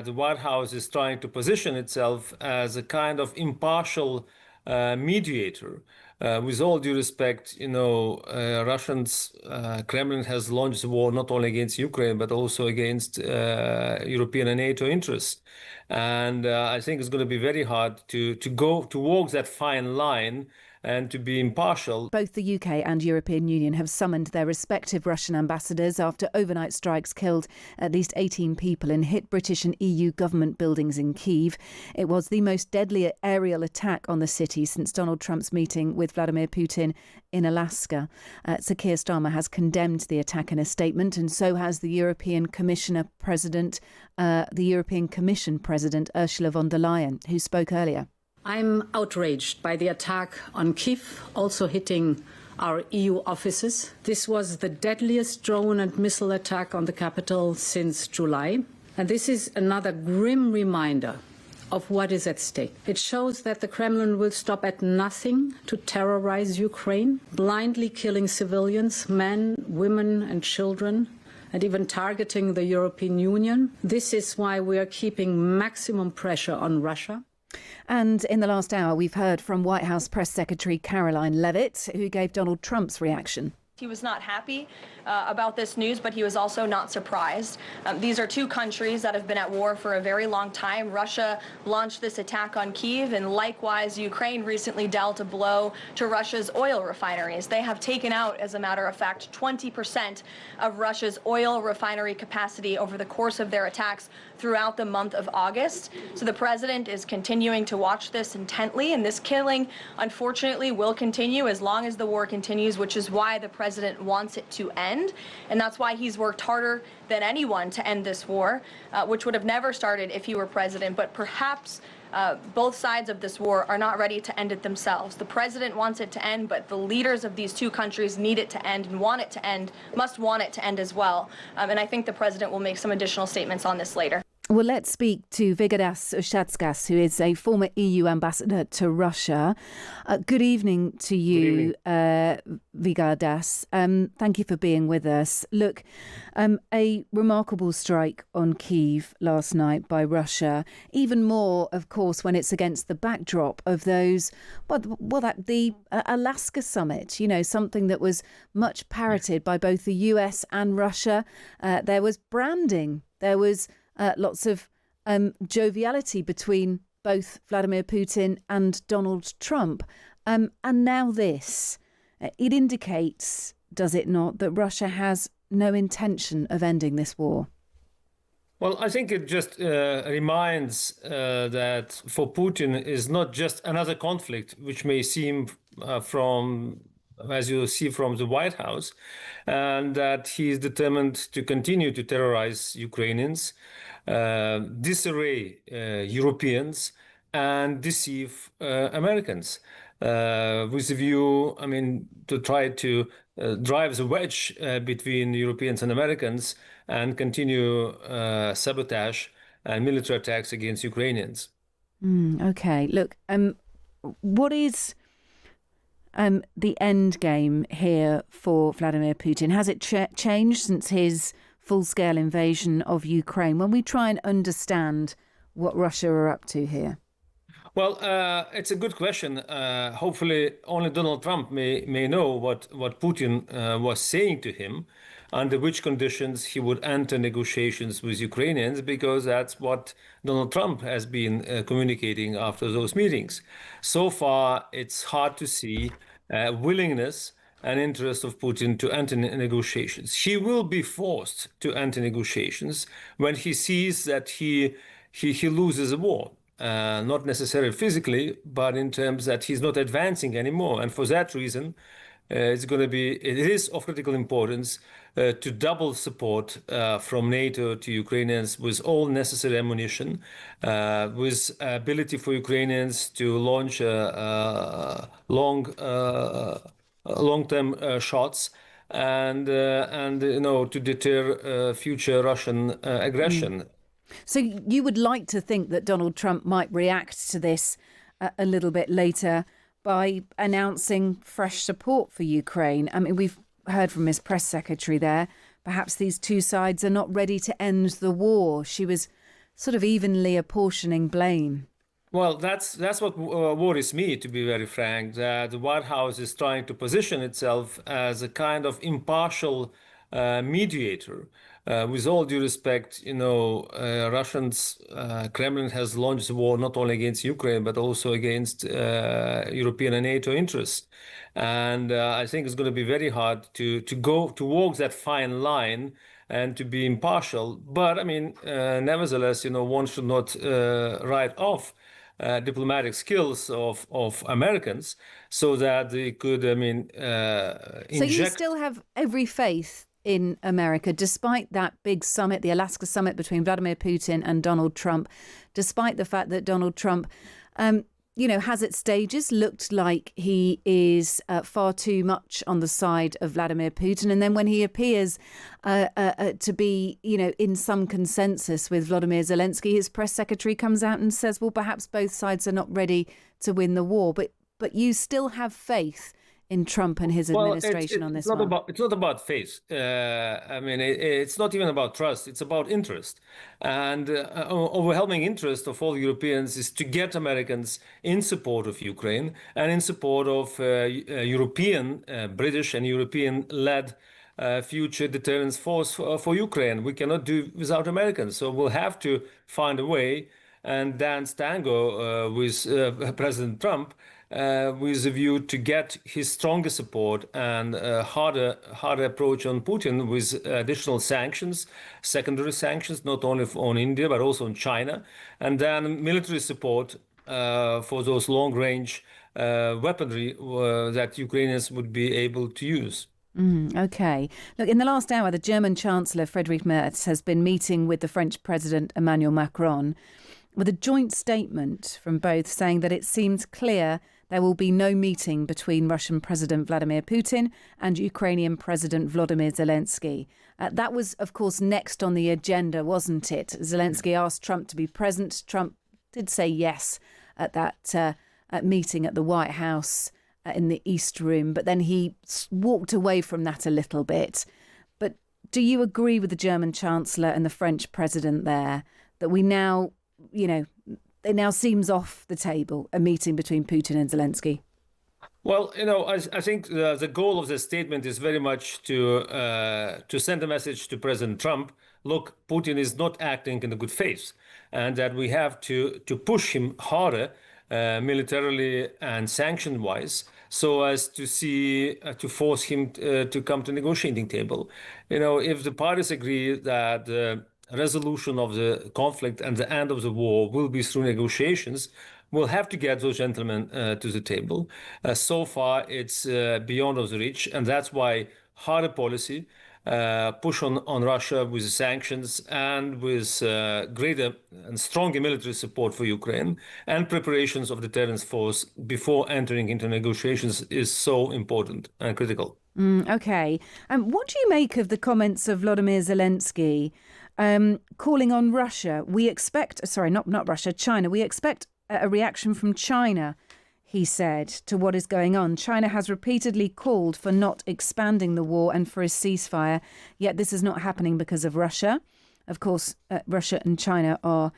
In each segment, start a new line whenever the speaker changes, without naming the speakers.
the White House is trying to position itself as a kind of impartial mediator. With all due respect, Kremlin has launched the war not only against Ukraine, but also against European and NATO interests. And I think it's going to be very hard to walk that fine line and to be impartial.
Both the UK and European Union have summoned their respective Russian ambassadors after overnight strikes killed at least 18 people and hit British and EU government buildings in Kyiv. It was the most deadly aerial attack on the city since Donald Trump's meeting with Vladimir Putin in Alaska. Sir Keir Starmer has condemned the attack in a statement, and so has the European Commission President Ursula von der Leyen, who spoke earlier.
I'm outraged by the attack on Kyiv, also hitting our EU offices. This was the deadliest drone and missile attack on the capital since July. And this is another grim reminder of what is at stake. It shows that the Kremlin will stop at nothing to terrorize Ukraine, blindly killing civilians, men, women and children, and even targeting the European Union. This is why we are keeping maximum pressure on Russia.
And in the last hour, we've heard from White House Press Secretary Caroline Leavitt, who gave Donald Trump's reaction.
He was not happy about this news, but he was also not surprised. These are two countries that have been at war for a very long time. Russia launched this attack on Kyiv, and likewise, Ukraine recently dealt a blow to Russia's oil refineries. They have taken out, as a matter of fact, 20% of Russia's oil refinery capacity over the course of their attacks throughout the month of August. So the president is continuing to watch this intently, and this killing, unfortunately, will continue as long as the war continues, which is why the president wants it to end. And that's why he's worked harder than anyone to end this war, which would have never started if he were president. But perhaps both sides of this war are not ready to end it themselves. The president wants it to end, but the leaders of these two countries need it to end and want it to end, must want it to end as well. And I think the president will make some additional statements on this later.
Well, let's speak to Vygaudas Ušackas, who is a former EU ambassador to Russia. Good evening to you, Vygaudas. Thank you for being with us. Look, a remarkable strike on Kyiv last night by Russia. Even more, of course, when it's against the backdrop of the Alaska summit, something that was much parroted by both the US and Russia. There was branding. There was lots of joviality between both Vladimir Putin and Donald Trump. And now this. It indicates, does it not, that Russia has no intention of ending this war?
Well, I think it just reminds that for Putin is not just another conflict, which may seem as you see from the White House, and that he is determined to continue to terrorize Ukrainians, disarray Europeans, and deceive Americans, with the view, to try to drive the wedge between Europeans and Americans and continue sabotage and military attacks against Ukrainians.
Okay, look, what is the end game here for Vladimir Putin? Has it changed since his full-scale invasion of Ukraine? When we try and understand what Russia are up to here.
Well, it's a good question. Hopefully, only Donald Trump may know what Putin was saying to him, under which conditions he would enter negotiations with Ukrainians, because that's what Donald Trump has been communicating after those meetings. So far, it's hard to see willingness and interest of Putin to enter negotiations. He will be forced to enter negotiations when he sees that he loses a war. Not necessarily physically, but in terms that he's not advancing anymore. And for that reason, it is of critical importance to double support from NATO to Ukrainians with all necessary ammunition, with ability for Ukrainians to launch long-term shots and to deter future Russian aggression.
So you would like to think that Donald Trump might react to this a little bit later by announcing fresh support for Ukraine. We've heard from his press secretary there. Perhaps these two sides are not ready to end the war. She was sort of evenly apportioning blame.
Well, that's what worries me, to be very frank, that the White House is trying to position itself as a kind of impartial mediator. With all due respect, Russians, Kremlin has launched a war not only against Ukraine, but also against European and NATO interests. And I think it's going to be very hard to walk that fine line and to be impartial. But I mean, nevertheless, one should not write off diplomatic skills of Americans so that they could, inject.
So you still have every faith in America, despite that big summit, the Alaska summit between Vladimir Putin and Donald Trump, despite the fact that Donald Trump, has at stages looked like he is far too much on the side of Vladimir Putin. And then when he appears to be, in some consensus with Volodymyr Zelensky, his press secretary comes out and says, well, perhaps both sides are not ready to win the war. But you still have faith in Trump and his administration on this one.
It's not about faith. It's not even about trust. It's about interest. And overwhelming interest of all Europeans is to get Americans in support of Ukraine and in support of European, British and European-led future deterrence force for Ukraine. We cannot do without Americans. So we'll have to find a way and dance tango with President Trump with a view to get his stronger support and harder approach on Putin with additional sanctions, secondary sanctions, not only on India, but also on China, and then military support for those long-range weaponry that Ukrainians would be able to use.
Okay. Look, in the last hour, the German Chancellor, Friedrich Merz, has been meeting with the French President, Emmanuel Macron, with a joint statement from both saying that it seems clear there will be no meeting between Russian President Vladimir Putin and Ukrainian President Volodymyr Zelensky. That was, of course, next on the agenda, wasn't it? Zelensky asked Trump to be present. Trump did say yes at that meeting at the White House in the East Room, but then he walked away from that a little bit. But do you agree with the German Chancellor and the French President there that we now, it now seems off the table, a meeting between Putin and Zelensky?
Well, I think the goal of the statement is very much to send a message to President Trump. Look, Putin is not acting in good faith, and that we have to push him harder militarily and sanction-wise, so as to force him to come to negotiating table. If the parties agree that resolution of the conflict and the end of the war will be through negotiations, we'll have to get those gentlemen to the table. So far, it's beyond our reach, and that's why harder policy, push on Russia with sanctions and with greater and stronger military support for Ukraine and preparations of deterrence force before entering into negotiations is so important and critical.
Okay. What do you make of the comments of Volodymyr Zelensky calling on Russia? We expect, not Russia, China. We expect a reaction from China, he said, to what is going on. China has repeatedly called for not expanding the war and for a ceasefire, yet this is not happening because of Russia. Of course, Russia and China are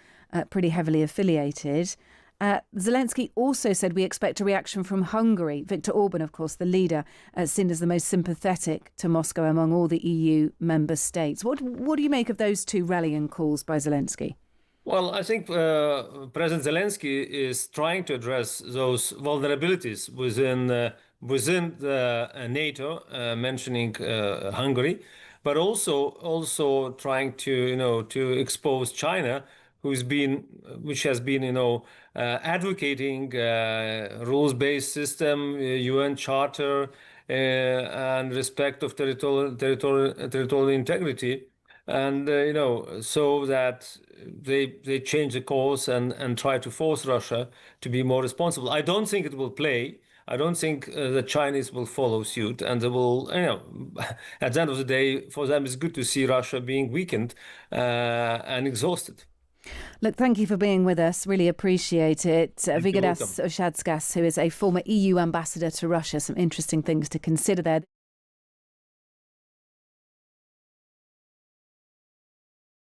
pretty heavily affiliated. Zelensky also said we expect a reaction from Hungary. Viktor Orban, of course, the leader, seen as the most sympathetic to Moscow among all the EU member states. What do you make of those two rallying calls by Zelensky?
Well, I think President Zelensky is trying to address those vulnerabilities within NATO, mentioning Hungary, but also trying to expose China, which has been advocating rules-based system, UN Charter, and respect of territorial integrity. And, so that they change the course and try to force Russia to be more responsible. I don't think it will play. I don't think the Chinese will follow suit. And they will, at the end of the day, for them, it's good to see Russia being weakened and exhausted.
Look, thank you for being with us. Really appreciate it. Vygaudas Ušackas, who is a former EU ambassador to Russia. Some interesting things to consider there.